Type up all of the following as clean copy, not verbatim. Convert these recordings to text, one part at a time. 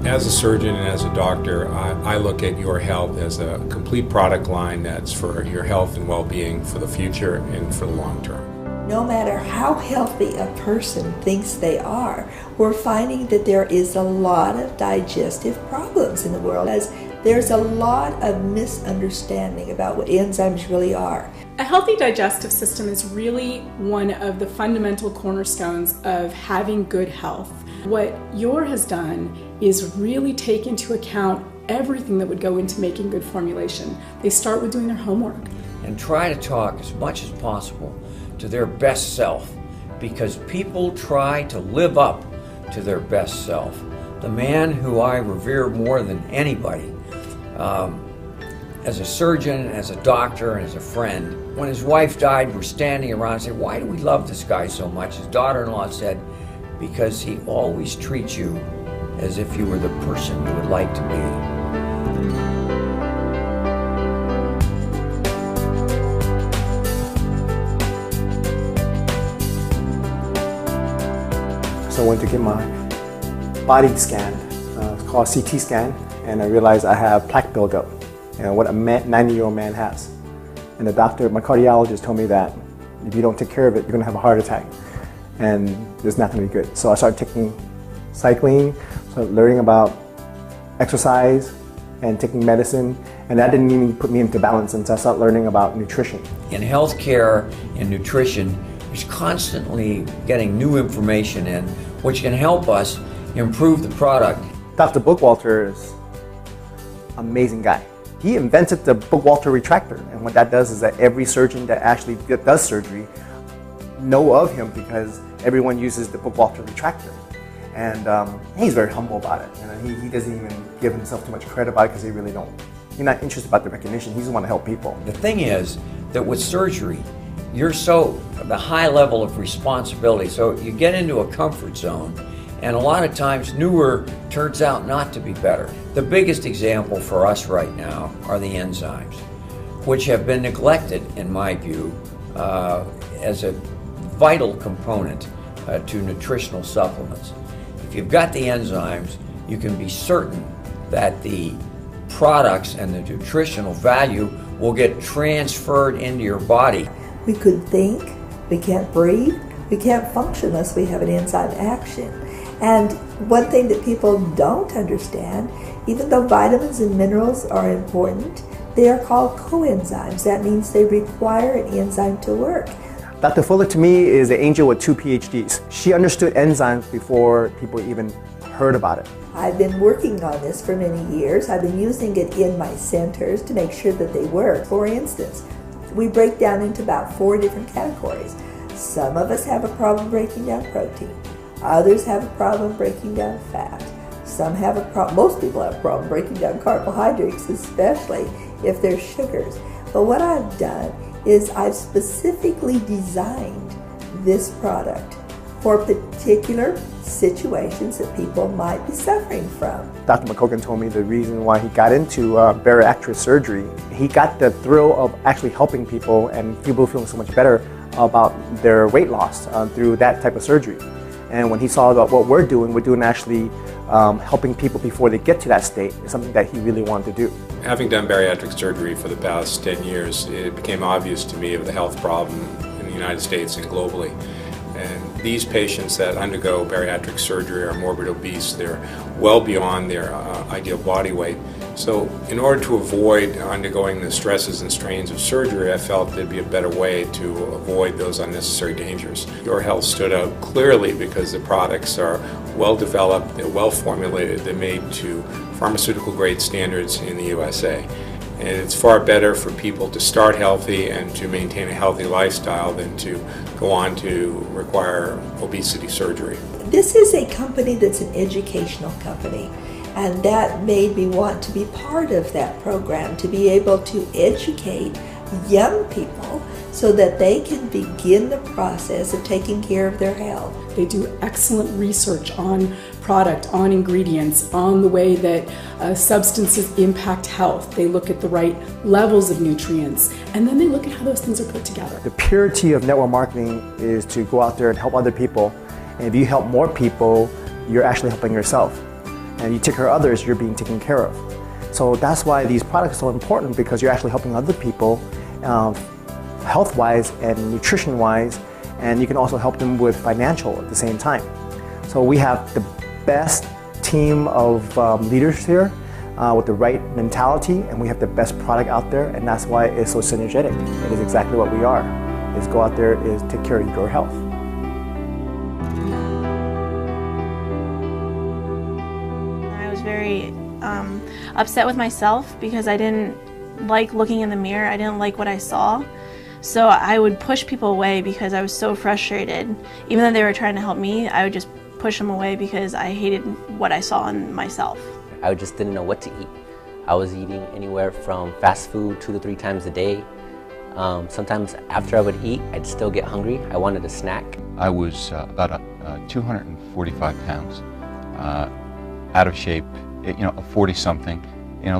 As a surgeon and as a doctor, I look at Your Health as a complete product line that's for your health and well-being for the future and for the long term. No matter how healthy a person thinks they are, we're finding that there is a lot of digestive problems in the world, as there's a lot of misunderstanding about what enzymes really are. A healthy digestive system is really one of the fundamental cornerstones of having good health. What YOR has done is really take into account everything that would go into making good formulation. They start with doing their homework. And try to talk as much as possible to their best self, because people try to live up to their best self. The man who I revere more than anybody, as a surgeon, as a doctor, and as a friend, when his wife died, we're standing around and said, "Why do we love this guy so much?" His daughter-in-law said, "Because he always treats you as if you were the person you would like to be." So I went to get my body scan, it's called a CT scan, and I realized I have plaque buildup, what a 90-year-old man has. And the doctor, my cardiologist, told me that if you don't take care of it, you're going to have a heart attack, and there's not going to be good. So I started taking cycling, started learning about exercise, and taking medicine, and that didn't even put me into balance until I started learning about nutrition. In healthcare and nutrition, is constantly getting new information in, which can help us improve the product. Dr. Bookwalter is an amazing guy. He invented the Bookwalter retractor, and what that does is that every surgeon that actually does surgery know of him because everyone uses the Bookwalter retractor. And he's very humble about it. And he doesn't even give himself too much credit about it because he's not interested about the recognition. He just wants to help people. The thing is that with surgery, you're the high level of responsibility, so you get into a comfort zone, and a lot of times newer turns out not to be better. The biggest example for us right now are the enzymes, which have been neglected, in my view, as a vital component to nutritional supplements. If you've got the enzymes, you can be certain that the products and the nutritional value will get transferred into your body. We could think, we can't breathe, we can't function unless we have an enzyme action. And one thing that people don't understand, even though vitamins and minerals are important, they are called coenzymes. That means they require an enzyme to work. Dr. Fuller to me is an angel with 2 PhDs. She understood enzymes before people even heard about it. I've been working on this for many years. I've been using it in my centers to make sure that they work. For instance, we break down into about 4 different categories. Some of us have a problem breaking down protein. Others have a problem breaking down fat. Most people have a problem breaking down carbohydrates, especially if they're sugars. But what I've done is I've specifically designed this product for particular situations that people might be suffering from. Dr. McCogan told me the reason why he got into bariatric surgery, he got the thrill of actually helping people and people feeling so much better about their weight loss through that type of surgery. And when he saw that what we're doing actually helping people before they get to that state, is something that he really wanted to do. Having done bariatric surgery for the past 10 years, it became obvious to me of the health problem in the United States and globally. And these patients that undergo bariatric surgery are morbid obese. They're well beyond their ideal body weight. So in order to avoid undergoing the stresses and strains of surgery, I felt there'd be a better way to avoid those unnecessary dangers. Your Health stood out clearly because the products are well developed, they're well formulated, they're made to pharmaceutical grade standards in the USA. And it's far better for people to start healthy and to maintain a healthy lifestyle than to go on to require obesity surgery. This is a company that's an educational company, and that made me want to be part of that program, to be able to educate young people so that they can begin the process of taking care of their health. They do excellent research on product, on ingredients, on the way that substances impact health. They look at the right levels of nutrients, and then they look at how those things are put together. The purity of network marketing is to go out there and help other people. And if you help more people, you're actually helping yourself. and you take care of others, you're being taken care of. So that's why these products are so important, because you're actually helping other people health-wise and nutrition-wise, and you can also help them with financial at the same time. So we have the best team of leaders here with the right mentality, and we have the best product out there, and that's why it's so synergetic. It is exactly what we are, is go out there, is take care of your health. I was very upset with myself because I didn't like looking in the mirror. I didn't like what I saw. So I would push people away because I was so frustrated. Even though they were trying to help me, I would just push them away because I hated what I saw in myself. I just didn't know what to eat. I was eating anywhere from fast food 2 to 3 times a day. Sometimes after I would eat, I'd still get hungry. I wanted a snack. I was about 245 pounds, out of shape, a 40-something,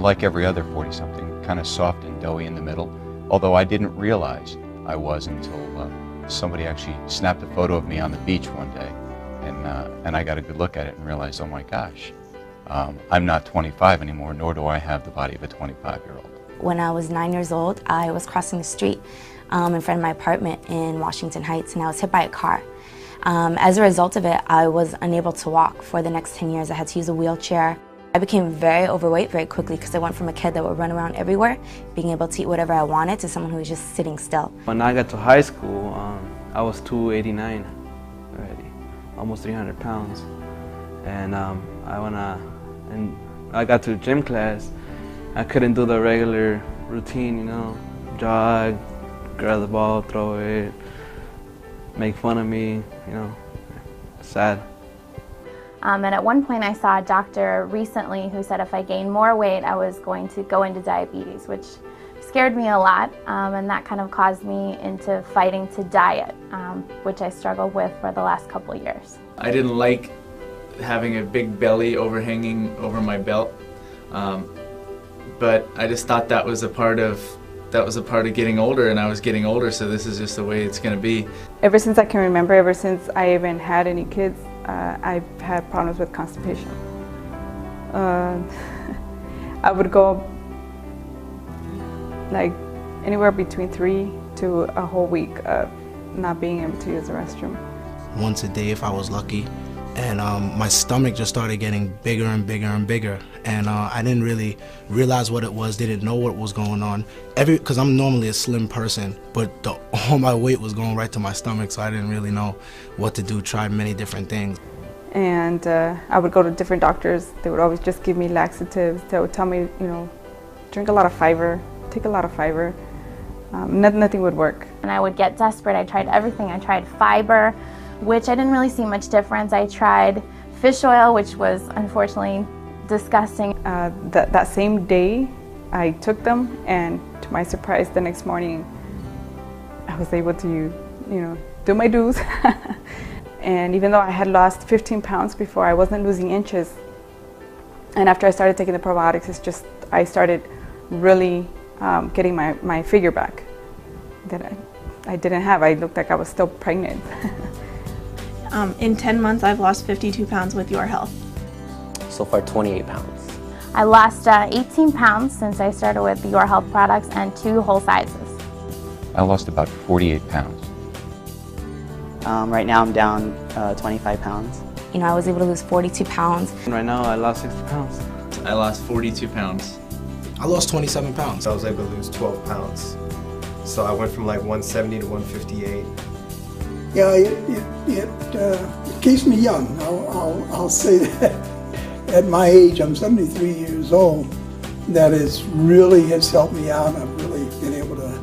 like every other 40-something, kind of soft and doughy in the middle, although I didn't realize I was until somebody actually snapped a photo of me on the beach one day, and I got a good look at it and realized, oh my gosh, I'm not 25 anymore, nor do I have the body of a 25-year-old. When I was 9 years old, I was crossing the street in front of my apartment in Washington Heights, and I was hit by a car. As a result of it, I was unable to walk for the next 10 years. I had to use a wheelchair. I became very overweight very quickly because I went from a kid that would run around everywhere, being able to eat whatever I wanted, to someone who was just sitting still. When I got to high school, I was 289 already, almost 300 pounds. And I got to gym class. I couldn't do the regular routine, jog, grab the ball, throw it, make fun of me, sad. And at one point I saw a doctor recently who said if I gained more weight, I was going to go into diabetes, which scared me a lot, and that kind of caused me into fighting to diet, which I struggled with for the last couple of years. I didn't like having a big belly overhanging over my belt, but I just thought that was a part of getting older, and I was getting older, so this is just the way it's going to be. Ever since I can remember, ever since I even had any kids, I've had problems with constipation. I would go like anywhere between 3 to a whole week of not being able to use the restroom. Once a day if I was lucky, and my stomach just started getting bigger and bigger and bigger, and I didn't really realize what it was, didn't know what was going on. Because I'm normally a slim person, but all my weight was going right to my stomach, so I didn't really know what to do, tried many different things. And I would go to different doctors. They would always just give me laxatives. They would tell me, drink a lot of fiber, take a lot of fiber. Nothing would work. And I would get desperate. I tried everything. I tried fiber, which I didn't really see much difference. I tried fish oil, which was unfortunately disgusting. That same day I took them, and to my surprise, the next morning I was able to, do my dues. And even though I had lost 15 pounds before, I wasn't losing inches. And after I started taking the probiotics, I started really getting my figure back that I didn't have. I looked like I was still pregnant. In 10 months, I've lost 52 pounds with Your Health. So far, 28 pounds. I lost 18 pounds since I started with the Your Health products and 2 whole sizes. I lost about 48 pounds. Right now I'm down 25 pounds. I was able to lose 42 pounds. Right now I lost 60 pounds. I lost 42 pounds. I lost 27 pounds. I was able to lose 12 pounds. So I went from like 170 to 158. Yeah, it keeps me young. I'll say that. At my age, I'm 73 years old. That has helped me out. I've really been able to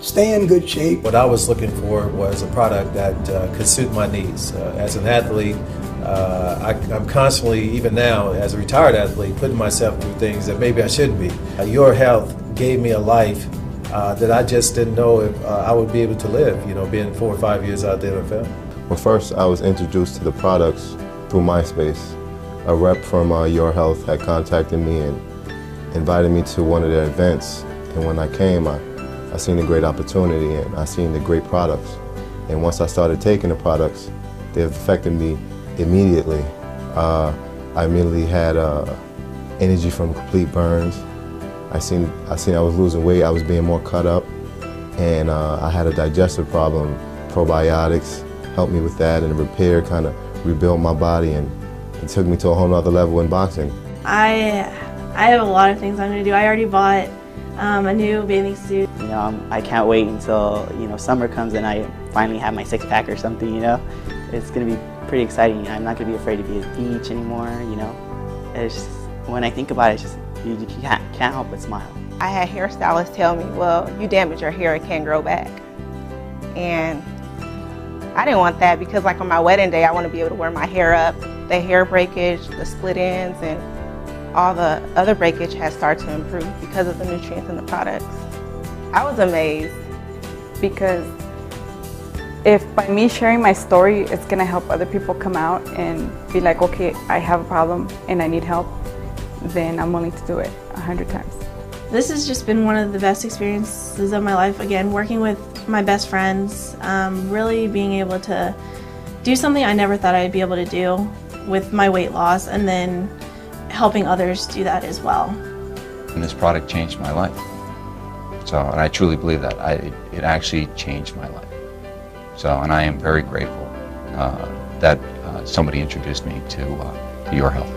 stay in good shape. What I was looking for was a product that could suit my needs. As an athlete, I'm constantly, even now, as a retired athlete, putting myself through things that maybe I shouldn't be. Your Health gave me a life that I just didn't know if I would be able to live, being 4 or 5 years out there in film. Well, first I was introduced to the products through MySpace. A rep from Your Health had contacted me and invited me to one of their events. And when I came, I seen a great opportunity and I seen the great products. And once I started taking the products, they affected me immediately. I immediately had energy from complete burns. I seen I was losing weight, I was being more cut up, and I had a digestive problem. Probiotics helped me with that, and repair kind of rebuilt my body, and it took me to a whole nother level in boxing. I have a lot of things I'm going to do. I already bought a new bathing suit. You know, I can't wait until, you know, summer comes and I finally have my six-pack or something, you know. It's going to be pretty exciting. I'm not going to be afraid to be at the beach anymore, you know. It's just, when I think about it, it's just, you can't help but smile. I had hairstylists tell me, well, you damage your hair, it can't grow back. And I didn't want that because like on my wedding day, I want to be able to wear my hair up. The hair breakage, the split ends, and all the other breakage has started to improve because of the nutrients in the products. I was amazed. Because if by me sharing my story, it's going to help other people come out and be like, okay, I have a problem and I need help, then I'm willing to do it 100 times. This has just been one of the best experiences of my life. Again, working with my best friends, really being able to do something I never thought I'd be able to do with my weight loss, and then helping others do that as well. And this product changed my life. So, and I truly believe that. It actually changed my life. So, and I am very grateful that somebody introduced me to YOR Health.